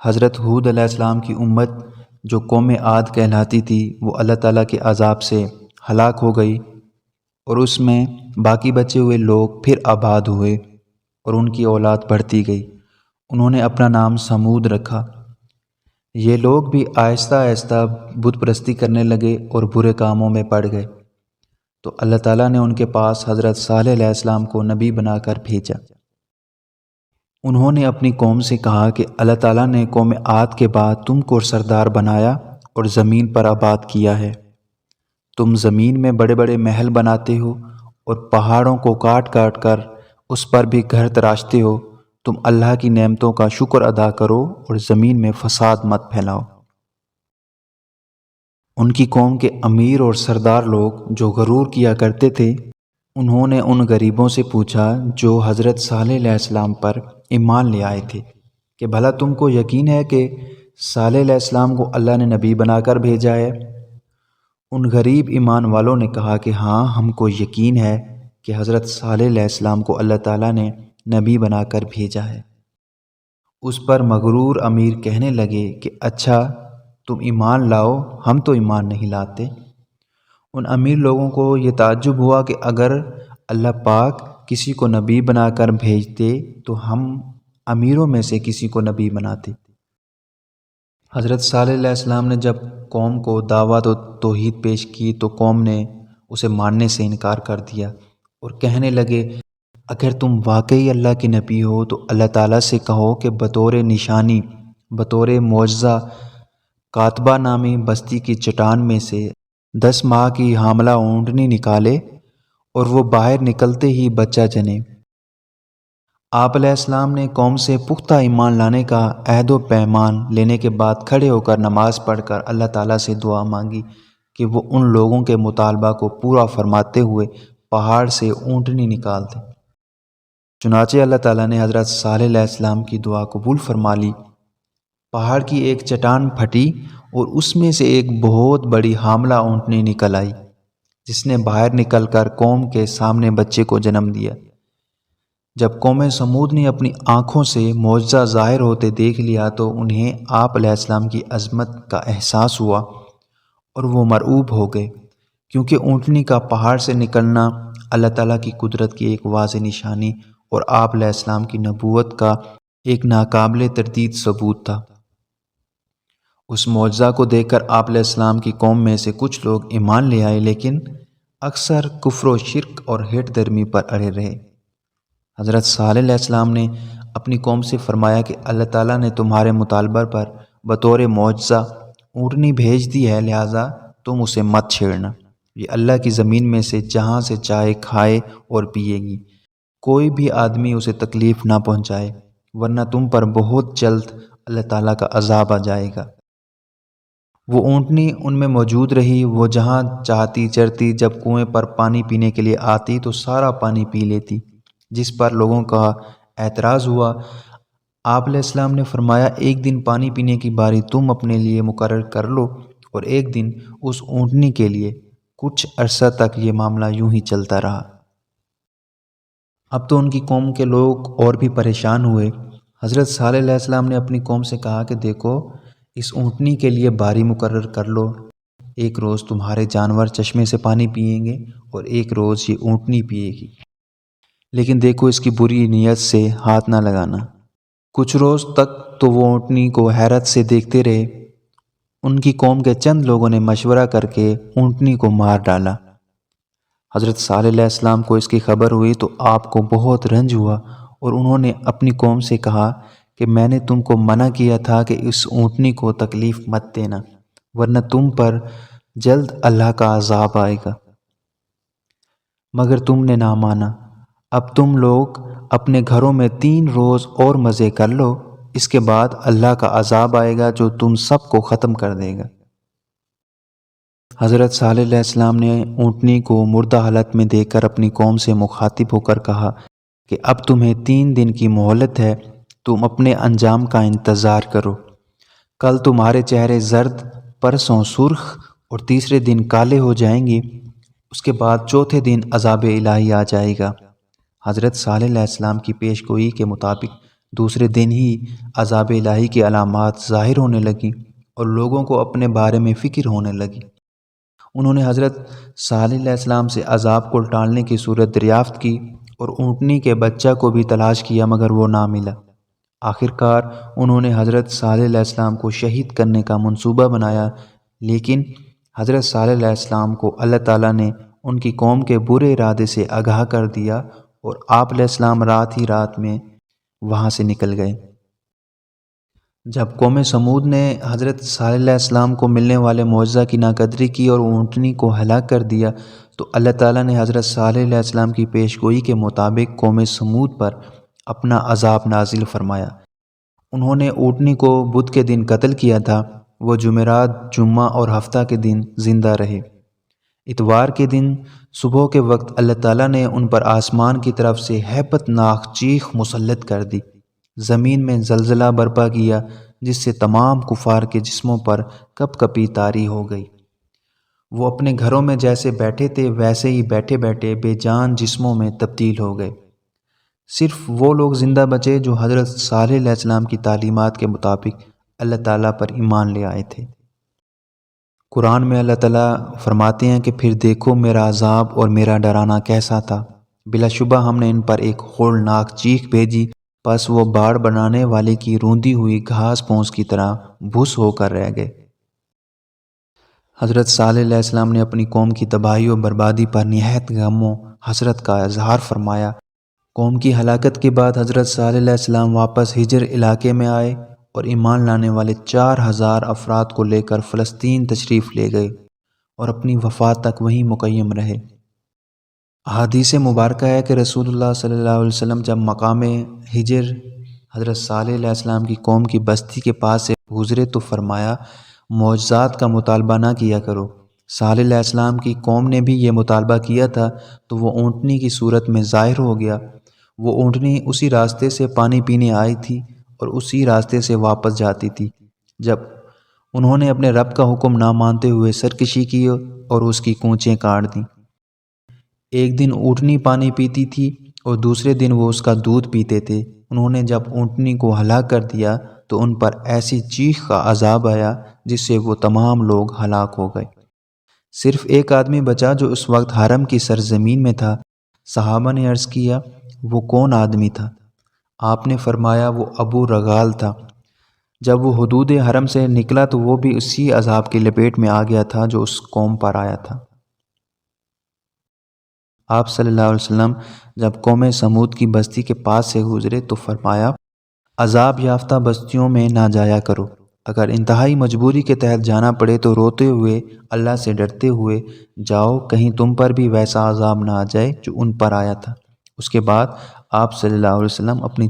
حضرت ہود علیہ السلام کی امت جو قوم عاد کہلاتی تھی وہ اللہ تعالیٰ کے عذاب سے ہلاک ہو گئی، اور اس میں باقی بچے ہوئے لوگ پھر آباد ہوئے اور ان کی اولاد بڑھتی گئی۔ انہوں نے اپنا نام سمود رکھا۔ یہ لوگ بھی آہستہ آہستہ بت پرستی کرنے لگے اور برے کاموں میں پڑ گئے، تو اللہ تعالیٰ نے ان کے پاس حضرت صالح علیہ السلام کو نبی بنا کر بھیجا۔ انہوں نے اپنی قوم سے کہا کہ اللہ تعالیٰ نے قوم عاد کے بعد تم کو سردار بنایا اور زمین پر آباد کیا ہے۔ تم زمین میں بڑے بڑے محل بناتے ہو اور پہاڑوں کو کاٹ کاٹ کر اس پر بھی گھر تراشتے ہو۔ تم اللہ کی نعمتوں کا شکر ادا کرو اور زمین میں فساد مت پھیلاؤ۔ ان کی قوم کے امیر اور سردار لوگ جو غرور کیا کرتے تھے، انہوں نے ان غریبوں سے پوچھا جو حضرت صالح علیہ السلام پر ایمان لے آئے تھے کہ بھلا تم کو یقین ہے کہ صالح علیہ السلام کو اللہ نے نبی بنا کر بھیجا ہے؟ ان غریب ایمان والوں نے کہا کہ ہاں، ہم کو یقین ہے کہ حضرت صالح علیہ السلام کو اللہ تعالیٰ نے نبی بنا کر بھیجا ہے۔ اس پر مغرور امیر کہنے لگے کہ اچھا، تم ایمان لاؤ، ہم تو ایمان نہیں لاتے۔ ان امیر لوگوں کو یہ تعجب ہوا کہ اگر اللہ پاک کسی کو نبی بنا کر بھیجتے تو ہم امیروں میں سے کسی کو نبی بناتے۔ حضرت صالح علیہ السلام نے جب قوم کو دعوت و توحید پیش کی تو قوم نے اسے ماننے سے انکار کر دیا اور کہنے لگے، اگر تم واقعی اللہ کے نبی ہو تو اللہ تعالیٰ سے کہو کہ بطور نشانی، بطور معجزہ، کاتبہ نامی بستی کی چٹان میں سے 10 ماہ کی حاملہ اونٹنی نکالے اور وہ باہر نکلتے ہی بچہ جنے۔ آپ علیہ السلام نے قوم سے پختہ ایمان لانے کا عہد و پیمان لینے کے بعد کھڑے ہو کر نماز پڑھ کر اللہ تعالیٰ سے دعا مانگی کہ وہ ان لوگوں کے مطالبہ کو پورا فرماتے ہوئے پہاڑ سے اونٹنی نکال دے۔ چنانچہ اللہ تعالیٰ نے حضرت صالح علیہ السلام کی دعا قبول فرما لی۔ پہاڑ کی ایک چٹان پھٹی اور اس میں سے ایک بہت بڑی حاملہ اونٹنی نکل آئی، جس نے باہر نکل کر قوم کے سامنے بچے کو جنم دیا۔ جب قوم سمود نے اپنی آنکھوں سے معجزہ ظاہر ہوتے دیکھ لیا تو انہیں آپ علیہ السلام کی عظمت کا احساس ہوا اور وہ مرعوب ہو گئے، کیونکہ اونٹنی کا پہاڑ سے نکلنا اللہ تعالیٰ کی قدرت کی ایک واضح نشانی اور آپ علیہ السلام کی نبوت کا ایک ناقابل تردید ثبوت تھا۔ اس معجزہ کو دیکھ کر آپ علیہ السلام کی قوم میں سے کچھ لوگ ایمان لے آئے، لیکن اکثر کفر و شرک اور ہٹ درمی پر اڑے رہے۔ حضرت صالح علیہ السلام نے اپنی قوم سے فرمایا کہ اللہ تعالیٰ نے تمہارے مطالبہ پر بطور معجزہ اونٹنی بھیج دی ہے، لہٰذا تم اسے مت چھیڑنا۔ یہ اللہ کی زمین میں سے جہاں سے چاہے کھائے اور پیے گی، کوئی بھی آدمی اسے تکلیف نہ پہنچائے، ورنہ تم پر بہت جلد اللہ تعالیٰ کا عذاب آ جائے گا۔ وہ اونٹنی ان میں موجود رہی، وہ جہاں چاہتی چرتی، جب کنویں پر پانی پینے کے لیے آتی تو سارا پانی پی لیتی، جس پر لوگوں کا اعتراض ہوا۔ آپ علیہ السلام نے فرمایا، ایک دن پانی پینے کی باری تم اپنے لیے مقرر کر لو اور ایک دن اس اونٹنی کے لیے۔ کچھ عرصہ تک یہ معاملہ یوں ہی چلتا رہا۔ اب تو ان کی قوم کے لوگ اور بھی پریشان ہوئے۔ حضرت صالح علیہ السلام نے اپنی قوم سے کہا کہ دیکھو، اس اونٹنی کے لیے باری مقرر کر لو، ایک روز تمہارے جانور چشمے سے پانی پئیں گے اور ایک روز یہ اونٹنی پیے گی، لیکن دیکھو اس کی بری نیت سے ہاتھ نہ لگانا۔ کچھ روز تک تو وہ اونٹنی کو حیرت سے دیکھتے رہے۔ ان کی قوم کے چند لوگوں نے مشورہ کر کے اونٹنی کو مار ڈالا۔ حضرت صالح علیہ السلام کو اس کی خبر ہوئی تو آپ کو بہت رنج ہوا اور انہوں نے اپنی قوم سے کہا کہ میں نے تم کو منع کیا تھا کہ اس اونٹنی کو تکلیف مت دینا، ورنہ تم پر جلد اللہ کا عذاب آئے گا، مگر تم نے نہ مانا۔ اب تم لوگ اپنے گھروں میں 3 روز اور مزے کر لو، اس کے بعد اللہ کا عذاب آئے گا جو تم سب کو ختم کر دے گا۔ حضرت صالح علیہ السلام نے اونٹنی کو مردہ حالت میں دیکھ کر اپنی قوم سے مخاطب ہو کر کہا کہ اب تمہیں 3 دن کی مہلت ہے، تم اپنے انجام کا انتظار کرو۔ کل تمہارے چہرے زرد، پرسوں سرخ اور تیسرے دن کالے ہو جائیں گے، اس کے بعد چوتھے دن عذاب الہی آ جائے گا۔ حضرت صالح علیہ السلام کی پیش گوئی کے مطابق دوسرے دن ہی عذاب الہی کی علامات ظاہر ہونے لگیں اور لوگوں کو اپنے بارے میں فکر ہونے لگی۔ انہوں نے حضرت صالح علیہ السلام سے عذاب کو ٹالنے کی صورت دریافت کی اور اونٹنی کے بچہ کو بھی تلاش کیا مگر وہ نہ ملا۔ آخرکار انہوں نے حضرت صالح علیہ السلام کو شہید کرنے کا منصوبہ بنایا، لیکن حضرت صالح علیہ السلام کو اللہ تعالیٰ نے ان کی قوم کے برے ارادے سے آگاہ کر دیا اور آپ علیہ السلام رات ہی رات میں وہاں سے نکل گئے۔ جب قوم سمود نے حضرت صالح علیہ السلام کو ملنے والے معجزہ کی ناقدری کی اور اونٹنی کو ہلاک کر دیا تو اللہ تعالیٰ نے حضرت صالح علیہ السلام کی پیش گوئی کے مطابق قوم سمود پر اپنا عذاب نازل فرمایا۔ انہوں نے اونٹنی کو بدھ کے دن قتل کیا تھا۔ وہ جمعرات، جمعہ اور ہفتہ کے دن زندہ رہے۔ اتوار کے دن صبح کے وقت اللہ تعالیٰ نے ان پر آسمان کی طرف سے ہیبت ناک چیخ مسلط کر دی۔ زمین میں زلزلہ برپا کیا جس سے تمام کفار کے جسموں پر کپ کپی طاری ہو گئی۔ وہ اپنے گھروں میں جیسے بیٹھے تھے ویسے ہی بیٹھے بیٹھے بے جان جسموں میں تبدیل ہو گئے۔ صرف وہ لوگ زندہ بچے جو حضرت صالح علیہ السلام کی تعلیمات کے مطابق اللہ تعالیٰ پر ایمان لے آئے تھے۔ قرآن میں اللہ تعالیٰ فرماتے ہیں کہ پھر دیکھو میرا عذاب اور میرا ڈرانا کیسا تھا۔ بلا شبہ ہم نے ان پر ایک ہولناک چیخ بھیجی، پس وہ باڑ بنانے والے کی روندی ہوئی گھاس پھونس کی طرح بھس ہو کر رہ گئے۔ حضرت صالح علیہ السلام نے اپنی قوم کی تباہی و بربادی پر نہایت غم و حسرت کا اظہار فرمایا۔ قوم کی ہلاکت کے بعد حضرت صالح علیہ السلام واپس ہجر علاقے میں آئے اور ایمان لانے والے 4000 افراد کو لے کر فلسطین تشریف لے گئے اور اپنی وفات تک وہیں مقیم رہے۔ احادیث مبارکہ ہے کہ رسول اللہ صلی اللہ علیہ وسلم جب مقام ہجر حضرت صالح علیہ السلام کی قوم کی بستی کے پاس سے گزرے تو فرمایا، معجزات کا مطالبہ نہ کیا کرو۔ صالح علیہ السلام کی قوم نے بھی یہ مطالبہ کیا تھا تو وہ اونٹنی کی صورت میں ظاہر ہو گیا۔ وہ اونٹنی اسی راستے سے پانی پینے آئی تھی اور اسی راستے سے واپس جاتی تھی۔ جب انہوں نے اپنے رب کا حکم نہ مانتے ہوئے سرکشی کی اور اس کی کونچیں کاٹ دیں۔ ایک دن اونٹنی پانی پیتی تھی اور دوسرے دن وہ اس کا دودھ پیتے تھے۔ انہوں نے جب اونٹنی کو ہلاک کر دیا تو ان پر ایسی چیخ کا عذاب آیا جس سے وہ تمام لوگ ہلاک ہو گئے۔ صرف ایک آدمی بچا جو اس وقت حرم کی سرزمین میں تھا۔ صحابہ نے عرض کیا، وہ کون آدمی تھا؟ آپ نے فرمایا، وہ ابو رغال تھا۔ جب وہ حدود حرم سے نکلا تو وہ بھی اسی عذاب کی لپیٹ میں آ گیا تھا جو اس قوم پر آیا تھا۔ آپ صلی اللہ علیہ وسلم جب قوم سمود کی بستی کے پاس سے گزرے تو فرمایا، عذاب یافتہ بستیوں میں نہ جایا کرو۔ اگر انتہائی مجبوری کے تحت جانا پڑے تو روتے ہوئے، اللہ سے ڈرتے ہوئے جاؤ، کہیں تم پر بھی ویسا عذاب نہ آ جائے جو ان پر آیا تھا۔ اس کے بعد آپ صلی اللہ علیہ وسلم اپنی